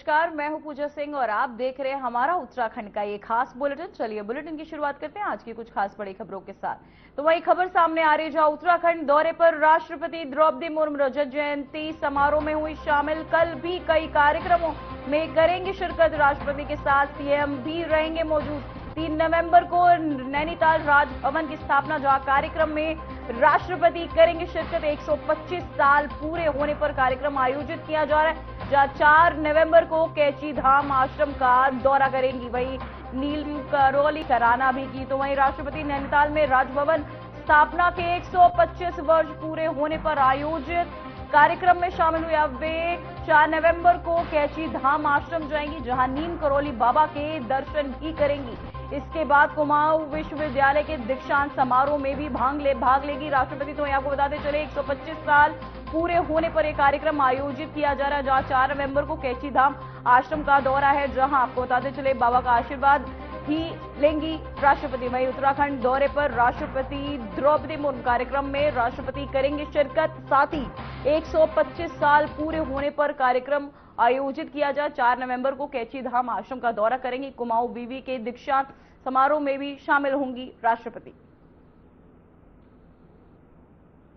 नमस्कार, मैं हूं पूजा सिंह और आप देख रहे हैं हमारा उत्तराखंड का ये खास बुलेटिन। चलिए बुलेटिन की शुरुआत करते हैं आज की कुछ खास बड़ी खबरों के साथ। तो वही खबर सामने आ रही, जहां उत्तराखंड दौरे पर राष्ट्रपति द्रौपदी मुर्मू रजत जयंती समारोह में हुई शामिल। कल भी कई कार्यक्रमों में करेंगे शिरकत, राष्ट्रपति के साथ सीएम भी रहेंगे मौजूद। 3 नवंबर को नैनीताल राजभवन की स्थापना, जहां कार्यक्रम में राष्ट्रपति करेंगे शिरकत। 125 साल पूरे होने पर कार्यक्रम आयोजित किया जा रहा है, जहां 4 नवंबर को कैची धाम आश्रम का दौरा करेंगी। वहीं नीलम करौली सराहना भी की। तो वहीं राष्ट्रपति नैनीताल में राजभवन स्थापना के 125 वर्ष पूरे होने पर आयोजित कार्यक्रम में शामिल हुए। अब वे 4 नवंबर को कैची धाम आश्रम जाएंगी, जहां नीम करौली बाबा के दर्शन भी करेंगी। इसके बाद कुमाऊं विश्वविद्यालय के दीक्षांत समारोह में भी भाग लेगी राष्ट्रपति। तो आपको बताते चले 125 साल पूरे होने पर यह कार्यक्रम आयोजित किया जा रहा है, जहां 4 नवंबर को कैची धाम आश्रम का दौरा है, जहां आपको बताते चले बाबा का आशीर्वाद ही लेंगी राष्ट्रपति। वहीं उत्तराखंड दौरे पर राष्ट्रपति द्रौपदी मुर्मू कार्यक्रम में राष्ट्रपति करेंगे शिरकत। साथ ही 125 साल पूरे होने पर कार्यक्रम आयोजित किया जाए। 4 नवंबर को कैची धाम आश्रम का दौरा करेंगी। कुमाऊं विवि के दीक्षांत समारोह में भी शामिल होंगी राष्ट्रपति।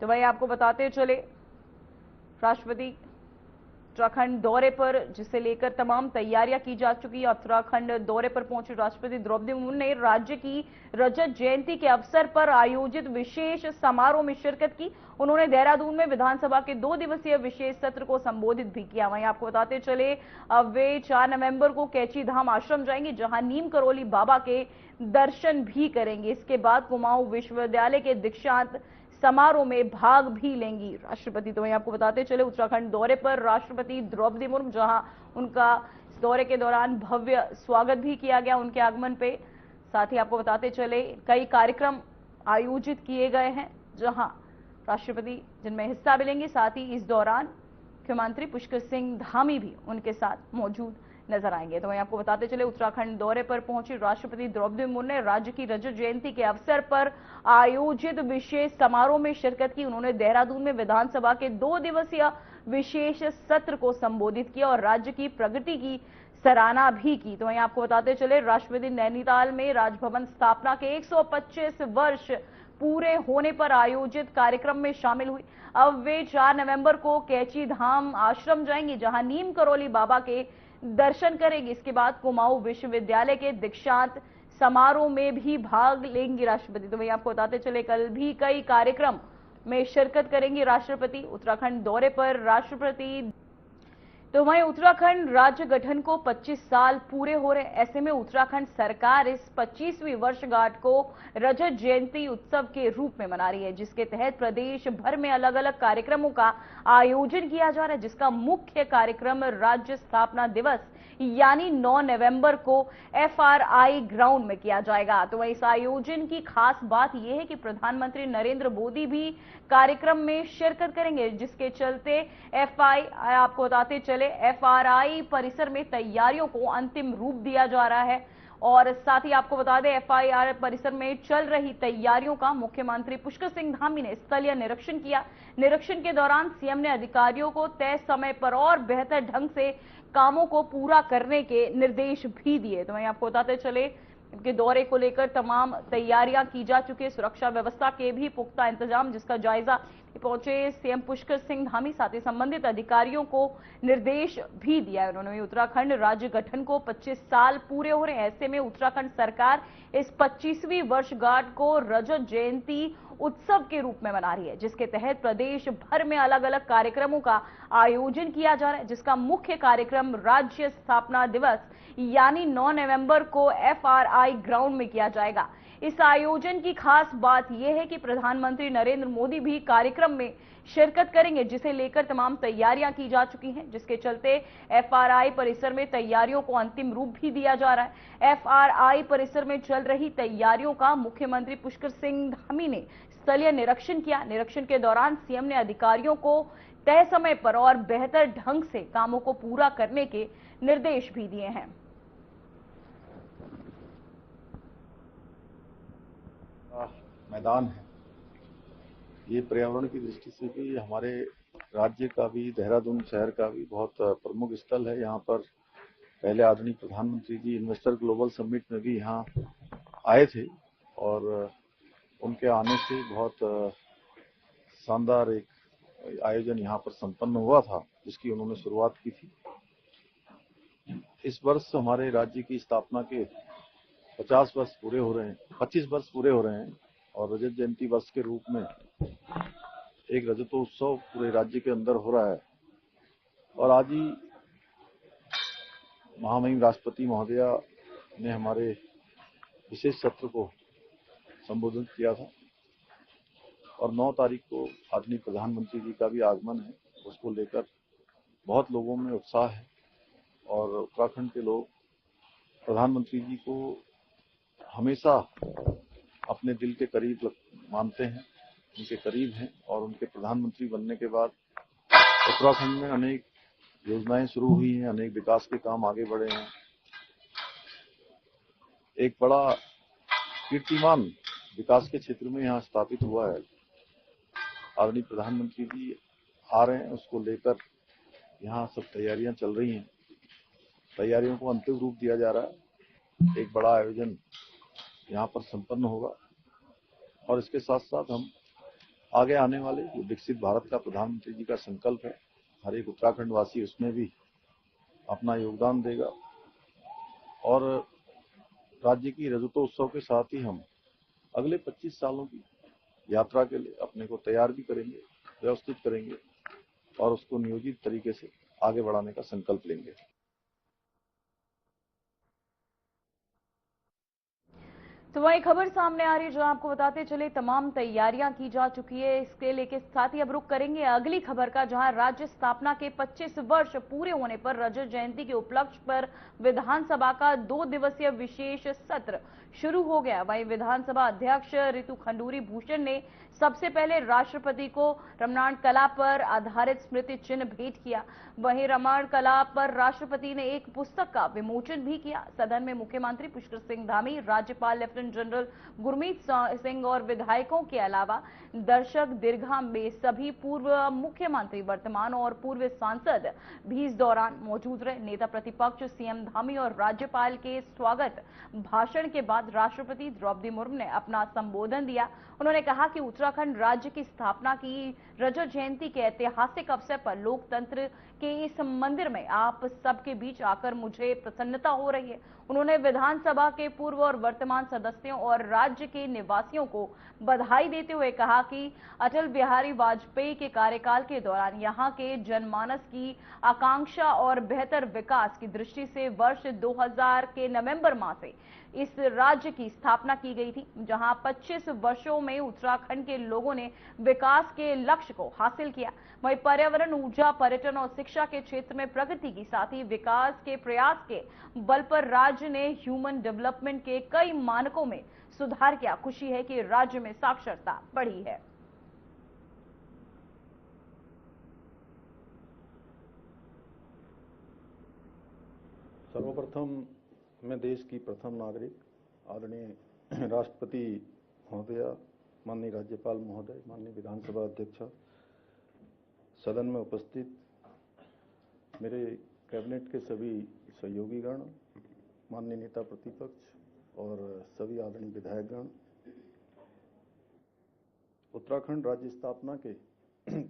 तो वही आपको बताते चले राष्ट्रपति उत्तराखंड दौरे पर, जिसे लेकर तमाम तैयारियां की जा चुकी है। उत्तराखंड दौरे पर पहुंचे राष्ट्रपति द्रौपदी मुर्मू ने राज्य की रजत जयंती के अवसर पर आयोजित विशेष समारोह में शिरकत की। उन्होंने देहरादून में विधानसभा के 2 दिवसीय विशेष सत्र को संबोधित भी किया। वहीं आपको बताते चले अब वे 4 नवंबर को कैची धाम आश्रम जाएंगे, जहां नीम करौली बाबा के दर्शन भी करेंगे। इसके बाद कुमाऊं विश्वविद्यालय के दीक्षांत समारोह में भाग भी लेंगी राष्ट्रपति। तो वहीं आपको बताते चले उत्तराखंड दौरे पर राष्ट्रपति द्रौपदी मुर्मू, जहां उनका इस दौरे के दौरान भव्य स्वागत भी किया गया उनके आगमन पे। साथ ही आपको बताते चले कई कार्यक्रम आयोजित किए गए हैं, जहां राष्ट्रपति जिनमें हिस्सा भी लेंगे। साथ ही इस दौरान मुख्यमंत्री पुष्कर सिंह धामी भी उनके साथ मौजूद नजर आएंगे। तो वहीं आपको बताते चले उत्तराखंड दौरे पर पहुंची राष्ट्रपति द्रौपदी मुर्मू ने राज्य की रजत जयंती के अवसर पर आयोजित विशेष समारोह में शिरकत की। उन्होंने देहरादून में विधानसभा के 2 दिवसीय विशेष सत्र को संबोधित किया और राज्य की प्रगति की सराहना भी की। तो वहीं आपको बताते चले राष्ट्रपति नैनीताल में राजभवन स्थापना के 125 वर्ष पूरे होने पर आयोजित कार्यक्रम में शामिल हुई। अब वे 4 नवंबर को कैची धाम आश्रम जाएंगी, जहां नीम करौली बाबा के दर्शन करेंगी। इसके बाद कुमाऊं विश्वविद्यालय के दीक्षांत समारोह में भी भाग लेंगी राष्ट्रपति। तो वहीं आपको बताते चले कल भी कई कार्यक्रम में शिरकत करेंगी राष्ट्रपति। उत्तराखंड दौरे पर राष्ट्रपति। तो वहीं उत्तराखंड राज्य गठन को 25 साल पूरे हो रहे, ऐसे में उत्तराखंड सरकार इस 25वीं वर्षगांठ को रजत जयंती उत्सव के रूप में मना रही है, जिसके तहत प्रदेश भर में अलग अलग कार्यक्रमों का आयोजन किया जा रहा है, जिसका मुख्य कार्यक्रम राज्य स्थापना दिवस यानी 9 नवंबर को FRI ग्राउंड में किया जाएगा। तो इस आयोजन की खास बात यह है कि प्रधानमंत्री नरेंद्र मोदी भी कार्यक्रम में शिरकत करेंगे, जिसके चलते आपको बताते चले FRI परिसर में तैयारियों को अंतिम रूप दिया जा रहा है। और साथ ही आपको बता दें FIR परिसर में चल रही तैयारियों का मुख्यमंत्री पुष्कर सिंह धामी ने स्थलीय निरीक्षण किया। निरीक्षण के दौरान सीएम ने अधिकारियों को तय समय पर और बेहतर ढंग से कामों को पूरा करने के निर्देश भी दिए। तो वहीं आपको बताते चले इनके दौरे को लेकर तमाम तैयारियां की जा चुकी है, सुरक्षा व्यवस्था के भी पुख्ता इंतजाम, जिसका जायजा पहुंचे सीएम पुष्कर सिंह धामी। साथ ही संबंधित अधिकारियों को निर्देश भी दिया है उन्होंने। उत्तराखंड राज्य गठन को 25 साल पूरे हो रहे हैं, ऐसे में उत्तराखंड सरकार इस 25वीं वर्षगांठ को रजत जयंती उत्सव के रूप में मना रही है, जिसके तहत प्रदेश भर में अलग अलग कार्यक्रमों का आयोजन किया जा रहा है, जिसका मुख्य कार्यक्रम राज्य स्थापना दिवस यानी 9 नवंबर को FRI ग्राउंड में किया जाएगा। इस आयोजन की खास बात यह है कि प्रधानमंत्री नरेंद्र मोदी भी कार्यक्रम में शिरकत करेंगे, जिसे लेकर तमाम तैयारियां की जा चुकी हैं, जिसके चलते FRI परिसर में तैयारियों को अंतिम रूप भी दिया जा रहा है। FRI परिसर में चल रही तैयारियों का मुख्यमंत्री पुष्कर सिंह धामी ने स्थलीय निरीक्षण किया। निरीक्षण के दौरान सीएम ने अधिकारियों को तय समय पर और बेहतर ढंग से कामों को पूरा करने के निर्देश भी दिए हैं। मैदान है, ये पर्यावरण की दृष्टि से भी हमारे राज्य का भी, देहरादून शहर का भी बहुत प्रमुख स्थल है। यहाँ पर पहले आदरणीय प्रधानमंत्री जी इन्वेस्टर ग्लोबल समिट में भी यहाँ आए थे और उनके आने से बहुत शानदार एक आयोजन यहाँ पर संपन्न हुआ था, जिसकी उन्होंने शुरुआत की थी। इस वर्ष हमारे राज्य की स्थापना के 25 वर्ष पूरे हो रहे हैं और रजत जयंती वर्ष के रूप में एक रजतोत्सव पूरे राज्य के अंदर हो रहा है। और आज ही महामहिम राष्ट्रपति महोदया ने हमारे विशेष सत्र को संबोधित किया था और 9 तारीख को आदरणीय प्रधानमंत्री जी का भी आगमन है। उसको लेकर बहुत लोगों में उत्साह है और उत्तराखंड के लोग प्रधानमंत्री जी को हमेशा अपने दिल के करीब मानते हैं, उनके करीब हैं और उनके प्रधानमंत्री बनने के बाद उत्तराखंड में अनेक योजनाएं शुरू हुई हैं, अनेक विकास के काम आगे बढ़े हैं। एक बड़ा कीर्तिमान विकास के क्षेत्र में यहाँ स्थापित हुआ है। आदरणीय प्रधानमंत्री जी आ रहे हैं, उसको लेकर यहाँ सब तैयारियां चल रही हैं। तैयारियों को अंतिम रूप दिया जा रहा है। एक बड़ा आयोजन यहाँ पर संपन्न होगा और इसके साथ साथ हम आगे आने वाले जो विकसित भारत का प्रधानमंत्री जी का संकल्प है, हर एक उत्तराखंड वासी उसमें भी अपना योगदान देगा और राज्य की रजतोत्सव के साथ ही हम अगले 25 सालों की यात्रा के लिए अपने को तैयार भी करेंगे, व्यवस्थित करेंगे और उसको नियोजित तरीके से आगे बढ़ाने का संकल्प लेंगे। तो वही खबर सामने आ रही है जो आपको बताते चले तमाम तैयारियां की जा चुकी है। इसके लेके साथ ही अब रुख करेंगे अगली खबर का, जहां राज्य स्थापना के 25 वर्ष पूरे होने पर रजत जयंती के उपलक्ष्य पर विधानसभा का 2 दिवसीय विशेष सत्र शुरू हो गया। वहीं विधानसभा अध्यक्ष रितु खंडूरी भूषण ने सबसे पहले राष्ट्रपति को रमणाण कला पर आधारित स्मृति चिन्ह भेंट किया। वहीं रमणाण कला पर राष्ट्रपति ने एक पुस्तक का विमोचन भी किया। सदन में मुख्यमंत्री पुष्कर सिंह धामी, राज्यपाल लेफ्टिनेंट जनरल गुरमीत सिंह और विधायकों के अलावा दर्शक दीर्घा में सभी पूर्व मुख्यमंत्री, वर्तमान और पूर्व सांसद भी इस दौरान मौजूद रहे। नेता प्रतिपक्ष सीएम धामी और राज्यपाल के स्वागत भाषण के बाद राष्ट्रपति द्रौपदी मुर्मू ने अपना संबोधन दिया। उन्होंने कहा कि उत्तराखंड राज्य की स्थापना की रजत जयंती के ऐतिहासिक अवसर पर लोकतंत्र के इस मंदिर में आप सबके बीच आकर मुझे प्रसन्नता हो रही है। उन्होंने विधानसभा के पूर्व और वर्तमान सदस्यों और राज्य के निवासियों को बधाई देते हुए कहा कि अटल बिहारी वाजपेयी के कार्यकाल के दौरान यहां के जनमानस की आकांक्षा और बेहतर विकास की दृष्टि से वर्ष 2000 के नवंबर माह से इस राज्य की स्थापना की गई थी, जहां 25 वर्षों में उत्तराखंड के लोगों ने विकास के लक्ष्य को हासिल किया। वहीं पर्यावरण, ऊर्जा, पर्यटन और शिक्षा के क्षेत्र में प्रगति के साथ ही विकास के प्रयास के बल पर राज्य ने ह्यूमन डेवलपमेंट के कई मानकों में सुधार किया। खुशी है कि राज्य में साक्षरता बढ़ी है। सर्वप्रथम मैं देश की प्रथम नागरिक आदरणीय राष्ट्रपति महोदया, माननीय राज्यपाल महोदय, माननीय विधानसभा अध्यक्ष, सदन में उपस्थित मेरे कैबिनेट के सभी सहयोगीगण, माननीय नेता प्रतिपक्ष और सभी आदरणीय विधायकगण, उत्तराखंड राज्य स्थापना के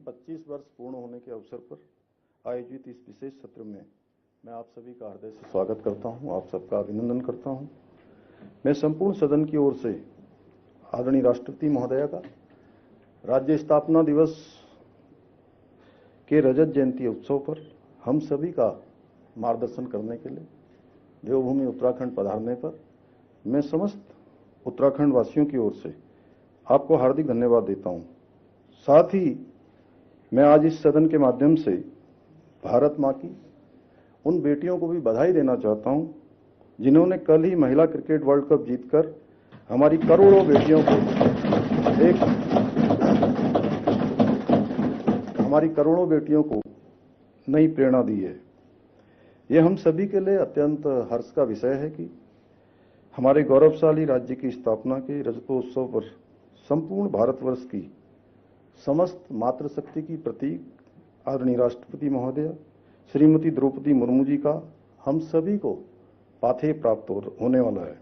25 वर्ष पूर्ण होने के अवसर पर आयोजित इस विशेष सत्र में मैं आप सभी का हृदय से स्वागत करता हूं, आप सबका अभिनंदन करता हूं। मैं संपूर्ण सदन की ओर से आदरणीय राष्ट्रपति महोदया का राज्य स्थापना दिवस के रजत जयंती उत्सव पर हम सभी का मार्गदर्शन करने के लिए देवभूमि उत्तराखंड पधारने पर मैं समस्त उत्तराखंड वासियों की ओर से आपको हार्दिक धन्यवाद देता हूं। साथ ही मैं आज इस सदन के माध्यम से भारत मां की उन बेटियों को भी बधाई देना चाहता हूं जिन्होंने कल ही महिला क्रिकेट वर्ल्ड कप जीतकर हमारी करोड़ों बेटियों को नई प्रेरणा दी है। यह हम सभी के लिए अत्यंत हर्ष का विषय है कि हमारे गौरवशाली राज्य की स्थापना के रजतोत्सव पर संपूर्ण भारतवर्ष की समस्त मातृशक्ति की प्रतीक आदरणीय राष्ट्रपति महोदया श्रीमती द्रौपदी मुर्मू जी का हम सभी को पाथेय प्राप्त होने वाला है।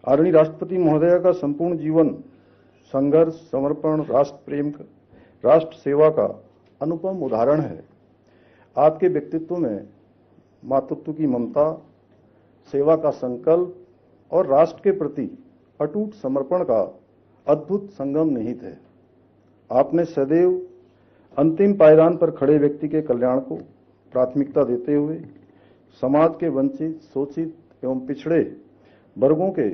आदरणीय राष्ट्रपति महोदया का संपूर्ण जीवन संघर्ष, समर्पण, राष्ट्र प्रेम, राष्ट्र सेवा का अनुपम उदाहरण है। आपके व्यक्तित्व में मातृत्व की ममता, सेवा का संकल्प और राष्ट्र के प्रति अटूट समर्पण का अद्भुत संगम निहित है। आपने सदैव अंतिम पायदान पर खड़े व्यक्ति के कल्याण को प्राथमिकता देते हुए समाज के वंचित, शोषित एवं पिछड़े वर्गों के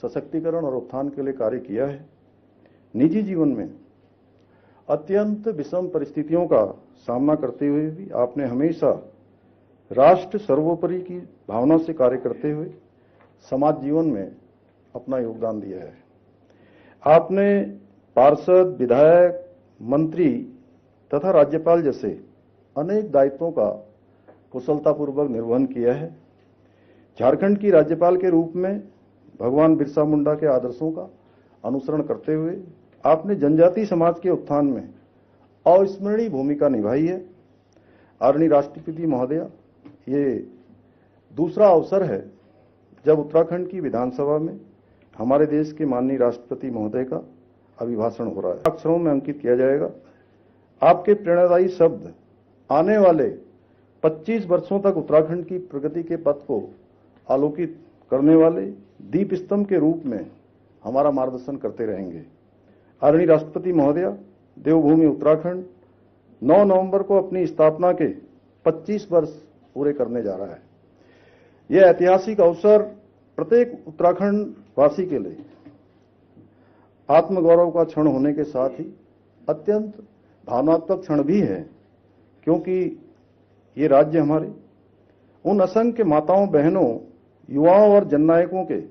सशक्तिकरण और उत्थान के लिए कार्य किया है। निजी जीवन में अत्यंत विषम परिस्थितियों का सामना करते हुए भी आपने हमेशा राष्ट्र सर्वोपरि की भावना से कार्य करते हुए समाज जीवन में अपना योगदान दिया है। आपने पार्षद, विधायक, मंत्री तथा राज्यपाल जैसे अनेक दायित्वों का कुशलतापूर्वक निर्वहन किया है। झारखंड की राज्यपाल के रूप में भगवान बिरसा मुंडा के आदर्शों का अनुसरण करते हुए आपने जनजातीय समाज के उत्थान में अविस्मरणीय भूमिका निभाई है। आदरणीय राष्ट्रपति महोदया, ये दूसरा अवसर है जब उत्तराखंड की विधानसभा में हमारे देश के माननीय राष्ट्रपति महोदय का अभिभाषण हो रहा है। अक्षरों में अंकित किया जाएगा। आपके प्रेरणादायी शब्द आने वाले 25 वर्षों तक उत्तराखंड की प्रगति के पथ को आलोकित करने वाले दीप स्तंभ के रूप में हमारा मार्गदर्शन करते रहेंगे। आदरणीय राष्ट्रपति महोदया, देवभूमि उत्तराखंड 9 नवंबर को अपनी स्थापना के 25 वर्ष पूरे करने जा रहा है। यह ऐतिहासिक अवसर प्रत्येक उत्तराखंड वासी के लिए आत्मगौरव का क्षण होने के साथ ही अत्यंत भावनात्मक क्षण भी है, क्योंकि ये राज्य हमारे उन असंख्य माताओं, बहनों, युवाओं और जननायकों के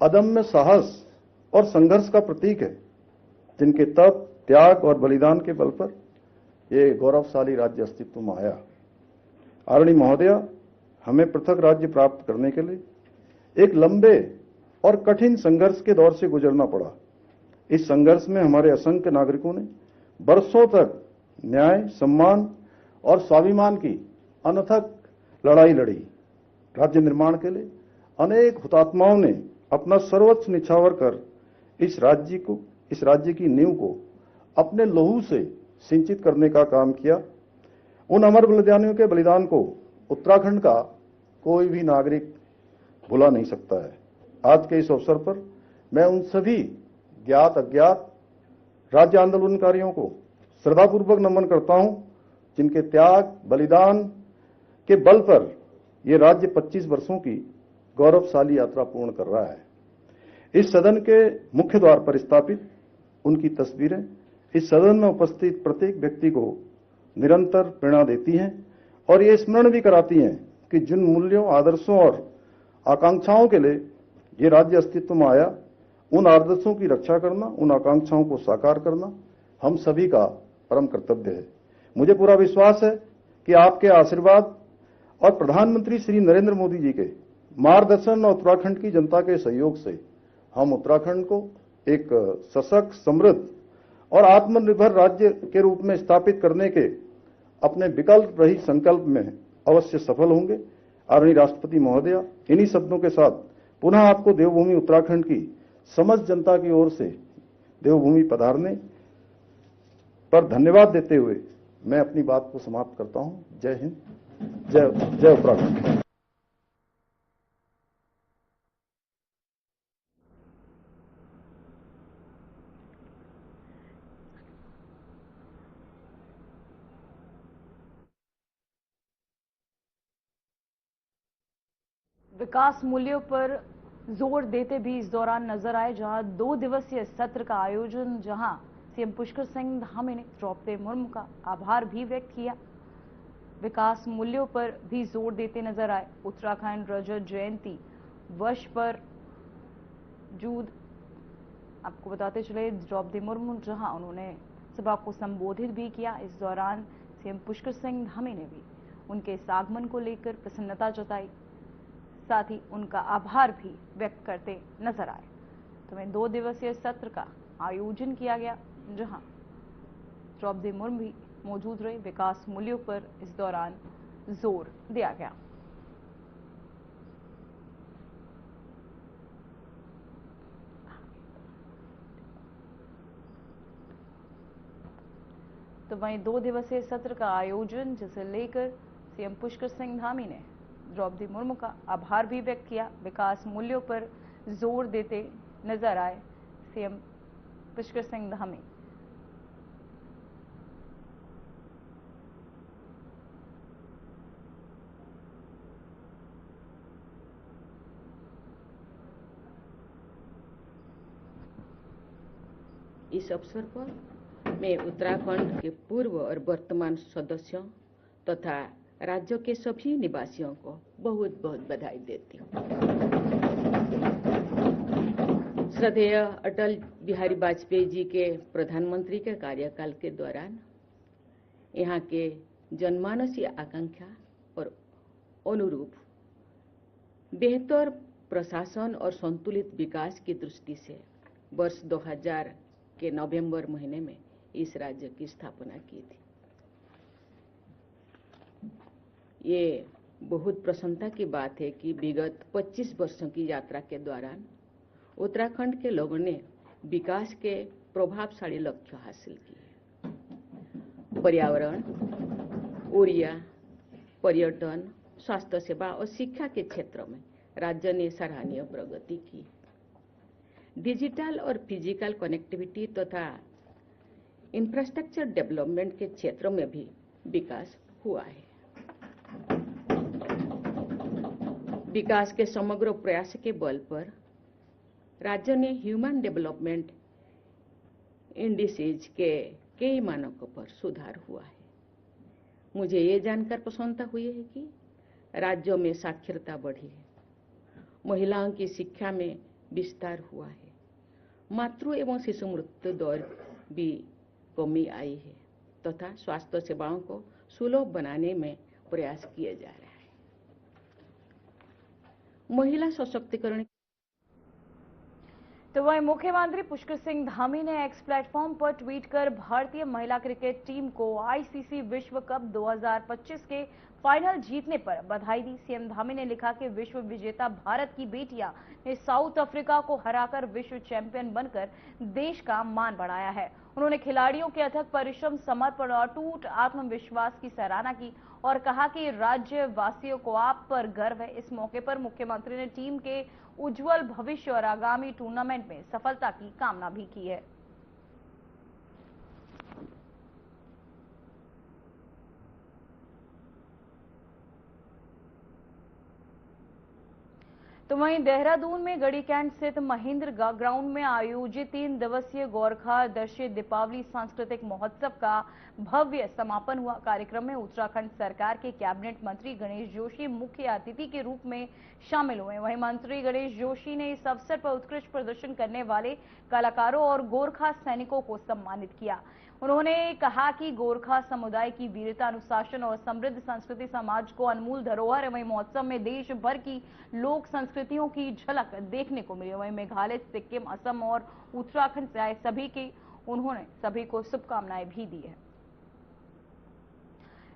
अदम्य साहस और संघर्ष का प्रतीक है, जिनके तप, त्याग और बलिदान के बल पर ये गौरवशाली राज्य अस्तित्व में आया। आदरणीय महोदया, हमें पृथक राज्य प्राप्त करने के लिए एक लंबे और कठिन संघर्ष के दौर से गुजरना पड़ा। इस संघर्ष में हमारे असंख्य नागरिकों ने वर्षों तक न्याय, सम्मान और स्वाभिमान की अनथक लड़ाई लड़ी। राज्य निर्माण के लिए अनेक हुतात्माओं ने अपना सर्वोच्च निछावर कर इस राज्य की नींव को अपने लहू से सिंचित करने का काम किया। उन अमर बलिदानियों के बलिदान को उत्तराखंड का कोई भी नागरिक भुला नहीं सकता है। आज के इस अवसर पर मैं उन सभी ज्ञात अज्ञात राज्य आंदोलनकारियों को श्रद्धापूर्वक नमन करता हूं, जिनके त्याग, बलिदान के बल पर यह राज्य 25 वर्षों की गौरवशाली यात्रा पूर्ण कर रहा है। इस सदन के मुख्य द्वार पर स्थापित उनकी तस्वीरें इस सदन में उपस्थित प्रत्येक व्यक्ति को निरंतर प्रेरणा देती हैं और ये स्मरण भी कराती हैं कि जिन मूल्यों, आदर्शों और आकांक्षाओं के लिए ये राज्य अस्तित्व में आया, उन आदर्शों की रक्षा करना, उन आकांक्षाओं को साकार करना हम सभी का परम कर्तव्य है। मुझे पूरा विश्वास है कि आपके आशीर्वाद और प्रधानमंत्री श्री नरेंद्र मोदी जी के मार्गदर्शन और उत्तराखंड की जनता के सहयोग से हम उत्तराखंड को एक सशक्त, समृद्ध और आत्मनिर्भर राज्य के रूप में स्थापित करने के अपने विकल्प रहित संकल्प में अवश्य सफल होंगे। आदरणीय राष्ट्रपति महोदया, इन्हीं शब्दों के साथ पुनः आपको देवभूमि उत्तराखंड की समस्त जनता की ओर से देवभूमि पधारने पर धन्यवाद देते हुए मैं अपनी बात को समाप्त करता हूं। जय हिंद, जय उत्तराखंड। विकास मूल्यों पर जोर देते भी इस दौरान नजर आए, जहां 2 दिवसीय सत्र का आयोजन, जहां सीएम पुष्कर सिंह धामी ने द्रौपदी मुर्मू का आभार भी व्यक्त किया। विकास मूल्यों पर भी जोर देते नजर आए। उत्तराखंड रजत जयंती वर्ष पर जूद आपको बताते चले द्रौपदी मुर्मू, जहां उन्होंने सभा को संबोधित भी किया। इस दौरान सीएम पुष्कर सिंह धामी ने भी उनके इस आगमन को लेकर प्रसन्नता जताई, साथ ही उनका आभार भी व्यक्त करते नजर आए। तो में 2 दिवसीय सत्र का आयोजन किया गया, जहां द्रौपदी मुर्मू भी मौजूद रहे। विकास मूल्यों पर इस दौरान जोर दिया गया। तो वहीं 2 दिवसीय सत्र का आयोजन, जिसे लेकर सीएम पुष्कर सिंह धामी ने द्रौपदी मुर्मू का आभार भी व्यक्त किया। विकास मूल्यों पर जोर देते नजर आए सीएम पुष्कर सिंह धामी। इस अवसर पर मैं उत्तराखंड के पूर्व और वर्तमान सदस्यों तथा राज्य के सभी निवासियों को बहुत बहुत बधाई देती हूँ। श्रद्धेय अटल बिहारी वाजपेयी जी के प्रधानमंत्री के कार्यकाल के दौरान यहाँ के जनमानसीय आकांक्षा और अनुरूप बेहतर प्रशासन और संतुलित विकास की दृष्टि से वर्ष 2000 के नवंबर महीने में इस राज्य की स्थापना की थी। ये बहुत प्रसन्नता की बात है कि विगत 25 वर्षों की यात्रा के दौरान उत्तराखंड के लोगों ने विकास के प्रभावशाली लक्ष्य हासिल किए। पर्यावरण, ऊर्जा, पर्यटन, स्वास्थ्य सेवा और शिक्षा के क्षेत्रों में राज्य ने सराहनीय प्रगति की। डिजिटल और फिजिकल कनेक्टिविटी तथा इंफ्रास्ट्रक्चर डेवलपमेंट के क्षेत्रों में भी विकास हुआ है। विकास के समग्र प्रयास के बल पर राज्य ने ह्यूमन डेवलपमेंट इंडिसेज के कई मानकों पर सुधार हुआ है। मुझे ये जानकर प्रसन्नता हुई है कि राज्यों में साक्षरता बढ़ी है, महिलाओं की शिक्षा में विस्तार हुआ है, मातृ एवं शिशु मृत्यु दर भी कमी आई है तथा स्वास्थ्य सेवाओं को सुलभ बनाने में प्रयास किए जा रहे हैं। महिला सशक्तिकरण। तो वहीं मुख्यमंत्री पुष्कर सिंह धामी ने एक्स प्लेटफॉर्म पर ट्वीट कर भारतीय महिला क्रिकेट टीम को आईसीसी विश्व कप 2025 के फाइनल जीतने पर बधाई दी। सीएम धामी ने लिखा कि विश्व विजेता भारत की बेटियां ने साउथ अफ्रीका को हराकर विश्व चैंपियन बनकर देश का मान बढ़ाया है। उन्होंने खिलाड़ियों के अथक परिश्रम, समर्पण और अटूट आत्मविश्वास की सराहना की और कहा कि राज्य वासियों को आप पर गर्व है। इस मौके पर मुख्यमंत्री ने टीम के उज्जवल भविष्य और आगामी टूर्नामेंट में सफलता की कामना भी की है। तो वहीं देहरादून में गढ़ी कैंट स्थित महेंद्र ग्राउंड में आयोजित 3 दिवसीय गोरखा दशे दीपावली सांस्कृतिक महोत्सव का भव्य समापन हुआ। कार्यक्रम में उत्तराखंड सरकार के कैबिनेट मंत्री गणेश जोशी मुख्य अतिथि के रूप में शामिल हुए। वहीं मंत्री गणेश जोशी ने इस अवसर पर उत्कृष्ट प्रदर्शन करने वाले कलाकारों और गोरखा सैनिकों को सम्मानित किया। उन्होंने कहा कि गोरखा समुदाय की वीरता, अनुशासन और समृद्ध संस्कृति समाज को अनमोल धरोहर है। वहीं महोत्सव में देश भर की लोक संस्कृतियों की झलक देखने को मिली। वहीं मेघालय, सिक्किम, असम और उत्तराखंड से आए उन्होंने सभी को शुभकामनाएं भी दी है।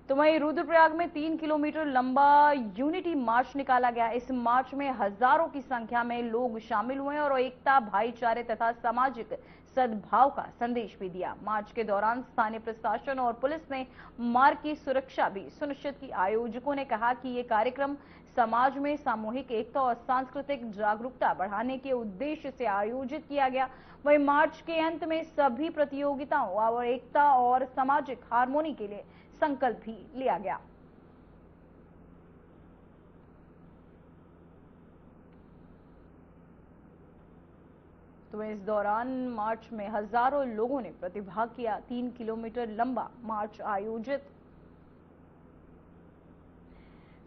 तो वहीं रुद्रप्रयाग में 3 किलोमीटर लंबा यूनिटी मार्च निकाला गया। इस मार्च में हजारों की संख्या में लोग शामिल हुए और एकता, भाईचारे तथा सामाजिक सद्भाव का संदेश भी दिया। मार्च के दौरान स्थानीय प्रशासन और पुलिस ने मार्ग की सुरक्षा भी सुनिश्चित की। आयोजकों ने कहा कि ये कार्यक्रम समाज में सामूहिक एकता और सांस्कृतिक जागरूकता बढ़ाने के उद्देश्य से आयोजित किया गया। वहीं मार्च के अंत में सभी प्रतियोगिताओं और एकता और सामाजिक हार्मोनी के लिए संकल्प भी लिया गया। तो इस दौरान मार्च में हजारों लोगों ने प्रतिभाग किया। 3 किलोमीटर लंबा मार्च आयोजित।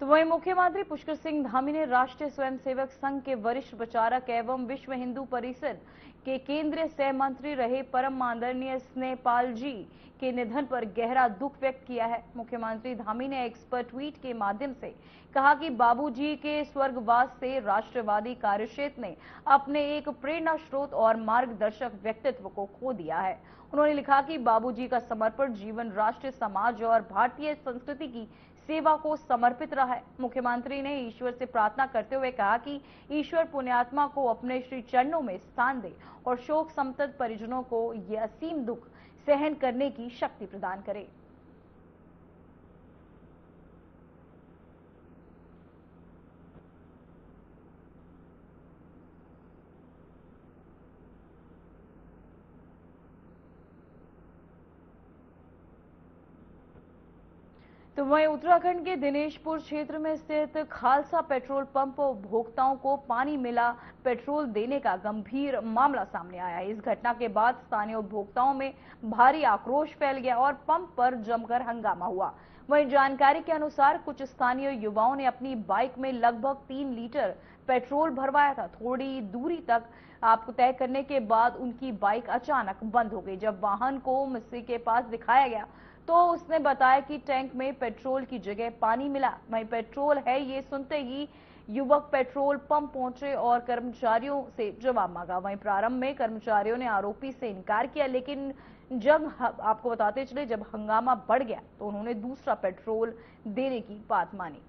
तो वहीं मुख्यमंत्री पुष्कर सिंह धामी ने राष्ट्रीय स्वयंसेवक संघ के वरिष्ठ प्रचारक एवं विश्व हिंदू परिषद के केंद्रीय सह मंत्री रहे परम आदरणीय स्नेहपाल जी के निधन पर गहरा दुख व्यक्त किया है। मुख्यमंत्री धामी ने एक्स पर ट्वीट के माध्यम से कहा कि बाबूजी के स्वर्गवास से राष्ट्रवादी कार्यक्षेत्र ने अपने एक प्रेरणा स्रोत और मार्गदर्शक व्यक्तित्व को खो दिया है। उन्होंने लिखा कि बाबूजी का समर्पण जीवन राष्ट्र, समाज और भारतीय संस्कृति की सेवा को समर्पित रहा है। मुख्यमंत्री ने ईश्वर से प्रार्थना करते हुए कहा कि ईश्वर पुण्यात्मा को अपने श्री चरणों में स्थान दे और शोक संतप्त परिजनों को यह असीम दुख सहन करने की शक्ति प्रदान करे। तो वहीं उत्तराखंड के दिनेशपुर क्षेत्र में स्थित खालसा पेट्रोल पंप उपभोक्ताओं को पानी मिला पेट्रोल देने का गंभीर मामला सामने आया। इस घटना के बाद स्थानीय उपभोक्ताओं में भारी आक्रोश फैल गया और पंप पर जमकर हंगामा हुआ। वहीं जानकारी के अनुसार कुछ स्थानीय युवाओं ने अपनी बाइक में लगभग 3 लीटर पेट्रोल भरवाया था। थोड़ी दूरी तक आपको तय करने के बाद उनकी बाइक अचानक बंद हो गई। जब वाहन को मिस्त्री के पास दिखाया गया तो उसने बताया कि टैंक में पेट्रोल की जगह पानी मिला। वहीं पेट्रोल है ये सुनते ही युवक पेट्रोल पंप पहुंचे और कर्मचारियों से जवाब मांगा। वहीं प्रारंभ में कर्मचारियों ने आरोपी से इनकार किया, लेकिन जब आपको बताते चले जब हंगामा बढ़ गया तो उन्होंने दूसरा पेट्रोल देने की बात मानी।